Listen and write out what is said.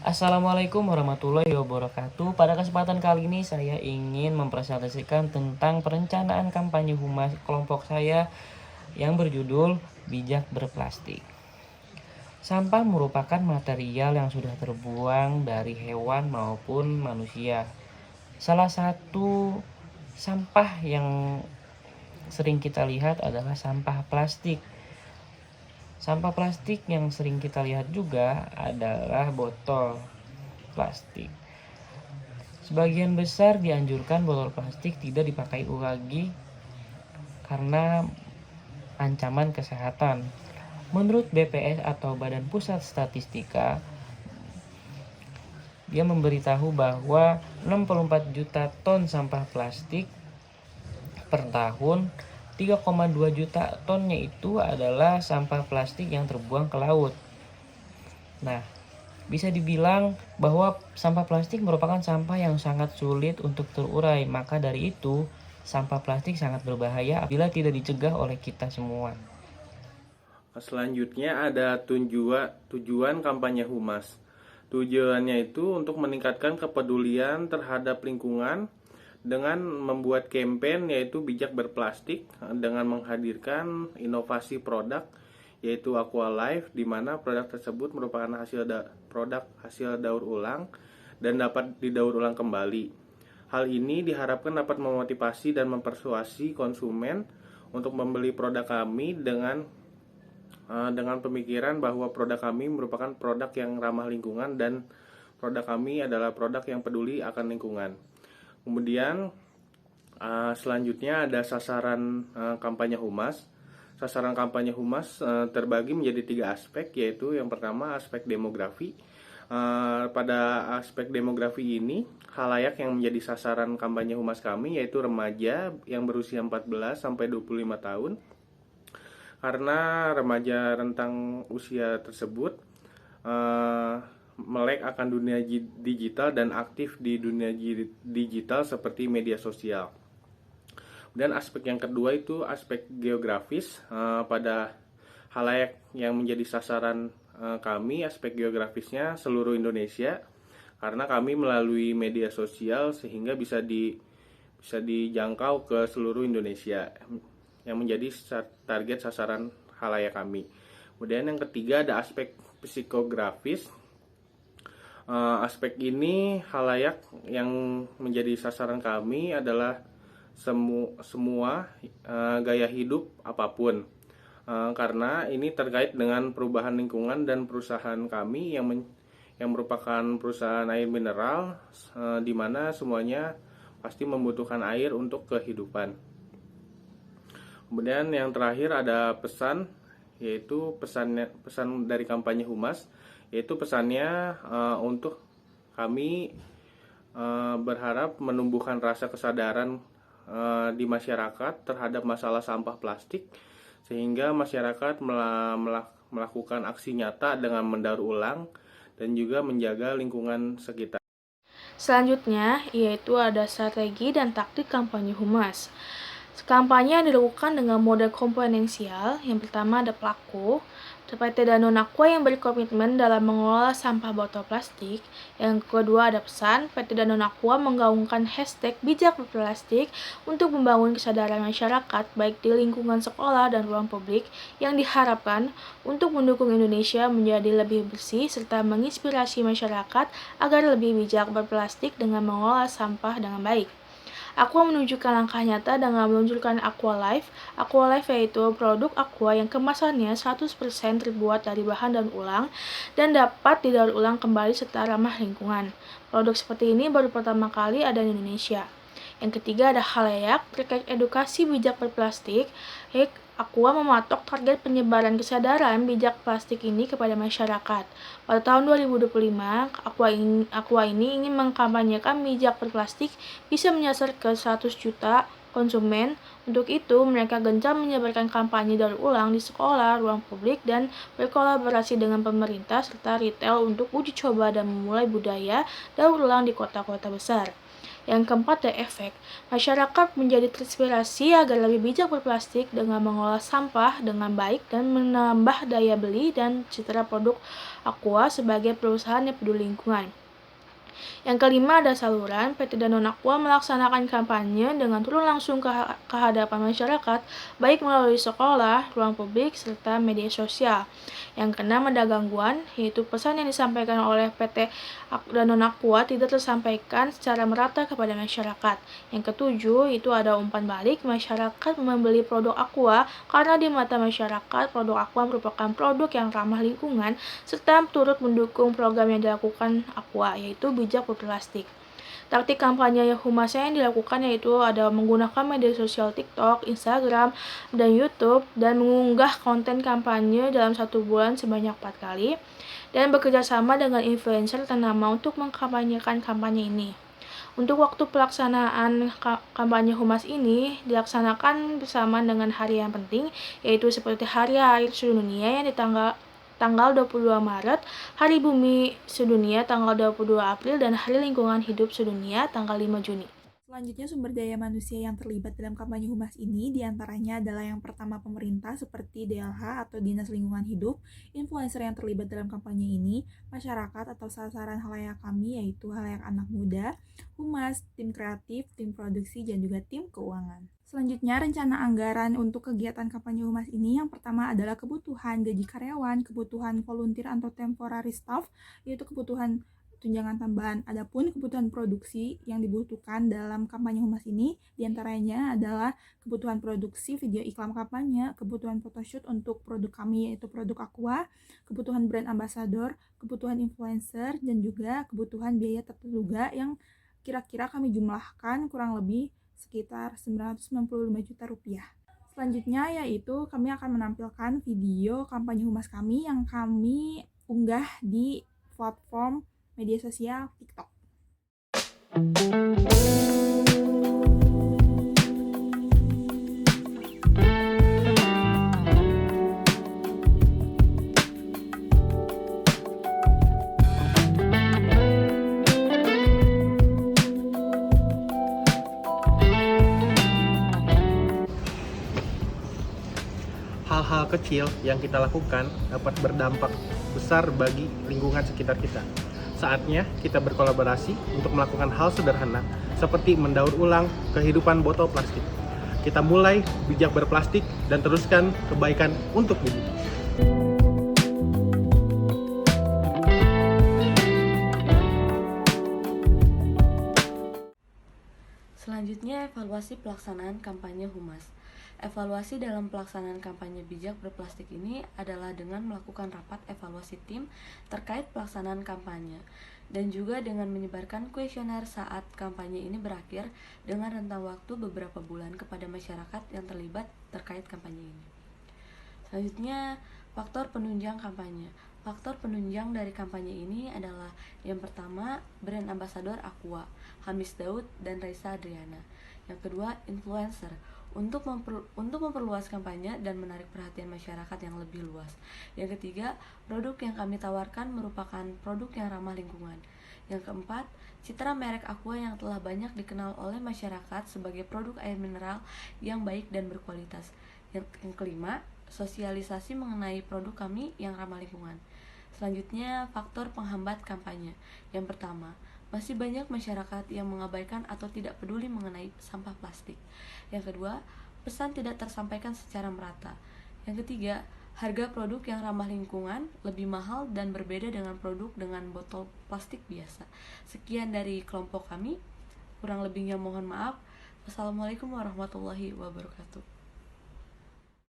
Assalamualaikum warahmatullahi wabarakatuh. Pada kesempatan kali ini saya ingin mempresentasikan tentang perencanaan kampanye humas kelompok saya yang berjudul Bijak Berplastik. Sampah merupakan material yang sudah terbuang dari hewan maupun manusia. Salah satu sampah yang sering kita lihat adalah sampah plastik. Sampah plastik yang sering kita lihat juga adalah botol plastik. Sebagian besar dianjurkan botol plastik tidak dipakai lagi karena ancaman kesehatan. Menurut BPS atau Badan Pusat Statistika, dia memberitahu bahwa 64 juta ton sampah plastik per tahun, 3,2 juta tonnya itu adalah sampah plastik yang terbuang ke laut. Nah, bisa dibilang bahwa sampah plastik merupakan sampah yang sangat sulit untuk terurai. Maka dari itu, sampah plastik sangat berbahaya apabila tidak dicegah oleh kita semua. Selanjutnya ada tujuan kampanye humas. Tujuannya itu untuk meningkatkan kepedulian terhadap lingkungan dengan membuat kampanye yaitu bijak berplastik dengan menghadirkan inovasi produk yaitu Aqua Life, di mana produk tersebut merupakan produk hasil daur ulang dan dapat didaur ulang kembali. Hal ini diharapkan dapat memotivasi dan mempersuasi konsumen untuk membeli produk kami dengan pemikiran bahwa produk kami merupakan produk yang ramah lingkungan dan produk kami adalah produk yang peduli akan lingkungan. Kemudian selanjutnya ada sasaran kampanye humas. Sasaran kampanye humas terbagi menjadi 3 aspek, yaitu yang pertama aspek demografi. Pada aspek demografi ini, khalayak yang menjadi sasaran kampanye humas kami yaitu remaja yang berusia 14 sampai 25 tahun. Karena remaja rentang usia tersebut melek akan dunia digital dan aktif di dunia digital seperti media sosial. Dan aspek yang kedua itu aspek geografis. Pada halayak yang menjadi sasaran kami, aspek geografisnya seluruh Indonesia, karena kami melalui media sosial sehingga bisa dijangkau ke seluruh Indonesia yang menjadi target sasaran halayak kami. Kemudian yang ketiga ada aspek psikografis. Aspek ini halayak yang menjadi sasaran kami adalah semua gaya hidup apapun, karena ini terkait dengan perubahan lingkungan dan perusahaan kami yang merupakan perusahaan air mineral, di mana semuanya pasti membutuhkan air untuk kehidupan. Kemudian yang terakhir ada pesan, yaitu pesan dari kampanye humas, yaitu pesannya untuk kami berharap menumbuhkan rasa kesadaran di masyarakat terhadap masalah sampah plastik, sehingga masyarakat melakukan aksi nyata dengan mendaur ulang dan juga menjaga lingkungan sekitar. Selanjutnya, yaitu ada strategi dan taktik kampanye humas. Kampanye yang dilakukan dengan model komponensial. Yang pertama ada pelaku, PT Danone Aqua yang berkomitmen dalam mengelola sampah botol plastik. Yang kedua ada pesan, PT Danone Aqua menggaungkan hashtag bijak berplastik untuk membangun kesadaran masyarakat baik di lingkungan sekolah dan ruang publik yang diharapkan untuk mendukung Indonesia menjadi lebih bersih serta menginspirasi masyarakat agar lebih bijak berplastik dengan mengelola sampah dengan baik. Aqua menunjukkan langkah nyata dengan meluncurkan Aqua Life. Aqua Life yaitu produk Aqua yang kemasannya 100% terbuat dari bahan daur ulang dan dapat didaur ulang kembali serta ramah lingkungan. Produk seperti ini baru pertama kali ada di Indonesia. Yang ketiga ada halayak terkait edukasi bijak berplastik. Aqua mematok target penyebaran kesadaran bijak plastik ini kepada masyarakat. Pada tahun 2025, Aqua ini ingin mengkampanyekan bijak berplastik bisa menyasar ke 100 juta konsumen. Untuk itu, mereka gencar menyebarkan kampanye daur ulang di sekolah, ruang publik, dan berkolaborasi dengan pemerintah serta retail untuk uji coba dan memulai budaya daur ulang di kota-kota besar. Yang keempat ada efek. Masyarakat menjadi terinspirasi agar lebih bijak berplastik dengan mengolah sampah dengan baik dan menambah daya beli dan citra produk Aqua sebagai perusahaan yang peduli lingkungan. Yang kelima ada saluran. PT Danone Aqua melaksanakan kampanye dengan turun langsung ke hadapan masyarakat, baik melalui sekolah, ruang publik, serta media sosial. Yang keenam ada gangguan, yaitu pesan yang disampaikan oleh PT Danone Aqua tidak tersampaikan secara merata kepada masyarakat. Yang ketujuh itu ada umpan balik, masyarakat membeli produk Aqua karena di mata masyarakat produk Aqua merupakan produk yang ramah lingkungan serta turut mendukung program yang dilakukan Aqua, yaitu bijak berplastik. Taktik kampanye humasnya yang dilakukan yaitu ada menggunakan media sosial TikTok, Instagram, dan YouTube dan mengunggah konten kampanye dalam 1 bulan sebanyak 4 kali dan bekerja sama dengan influencer ternama untuk mengkampanyekan kampanye ini. Untuk waktu pelaksanaan kampanye humas ini dilaksanakan bersamaan dengan hari yang penting, yaitu seperti Hari Air Sedunia yang di tanggal 22 Maret, Hari Bumi Sedunia tanggal 22 April, dan Hari Lingkungan Hidup Sedunia tanggal 5 Juni. Selanjutnya, sumber daya manusia yang terlibat dalam kampanye humas ini diantaranya adalah yang pertama pemerintah seperti DLH atau Dinas Lingkungan Hidup, influencer yang terlibat dalam kampanye ini, masyarakat atau sasaran halayak kami yaitu halayak anak muda, humas, tim kreatif, tim produksi, dan juga tim keuangan. Selanjutnya, rencana anggaran untuk kegiatan kampanye humas ini yang pertama adalah kebutuhan gaji karyawan, kebutuhan volunteer atau temporary staff, yaitu kebutuhan tunjangan tambahan. Adapun kebutuhan produksi yang dibutuhkan dalam kampanye humas ini diantaranya adalah kebutuhan produksi video iklan kampanye, kebutuhan photoshoot untuk produk kami yaitu produk Aqua, kebutuhan brand ambassador, kebutuhan influencer, dan juga kebutuhan biaya terduga yang kira-kira kami jumlahkan kurang lebih sekitar 995 juta rupiah. Selanjutnya yaitu kami akan menampilkan video kampanye humas kami yang kami unggah di platform media sosial TikTok. Hal-hal kecil yang kita lakukan dapat berdampak besar bagi lingkungan sekitar kita. Saatnya kita berkolaborasi untuk melakukan hal sederhana seperti mendaur ulang kehidupan botol plastik. Kita mulai bijak berplastik dan teruskan kebaikan untuk bumi. Selanjutnya, evaluasi pelaksanaan kampanye humas. Evaluasi dalam pelaksanaan kampanye bijak berplastik ini adalah dengan melakukan rapat evaluasi tim terkait pelaksanaan kampanye dan juga dengan menyebarkan kuesioner saat kampanye ini berakhir dengan rentang waktu beberapa bulan kepada masyarakat yang terlibat terkait kampanye ini. Selanjutnya, faktor penunjang kampanye. Faktor penunjang dari kampanye ini adalah yang pertama, brand ambassador Aqua, Hamis Daud dan Raisa Adriana. Yang kedua, influencer untuk memperluas kampanye dan menarik perhatian masyarakat yang lebih luas. Yang ketiga, produk yang kami tawarkan merupakan produk yang ramah lingkungan. Yang keempat, citra merek Aqua yang telah banyak dikenal oleh masyarakat sebagai produk air mineral yang baik dan berkualitas. Yang kelima, sosialisasi mengenai produk kami yang ramah lingkungan. Selanjutnya, faktor penghambat kampanye. Yang pertama, masih banyak masyarakat yang mengabaikan atau tidak peduli mengenai sampah plastik. Yang kedua, pesan tidak tersampaikan secara merata. Yang ketiga, harga produk yang ramah lingkungan lebih mahal dan berbeda dengan produk dengan botol plastik biasa. Sekian dari kelompok kami, kurang lebihnya mohon maaf. Wassalamualaikum warahmatullahi wabarakatuh.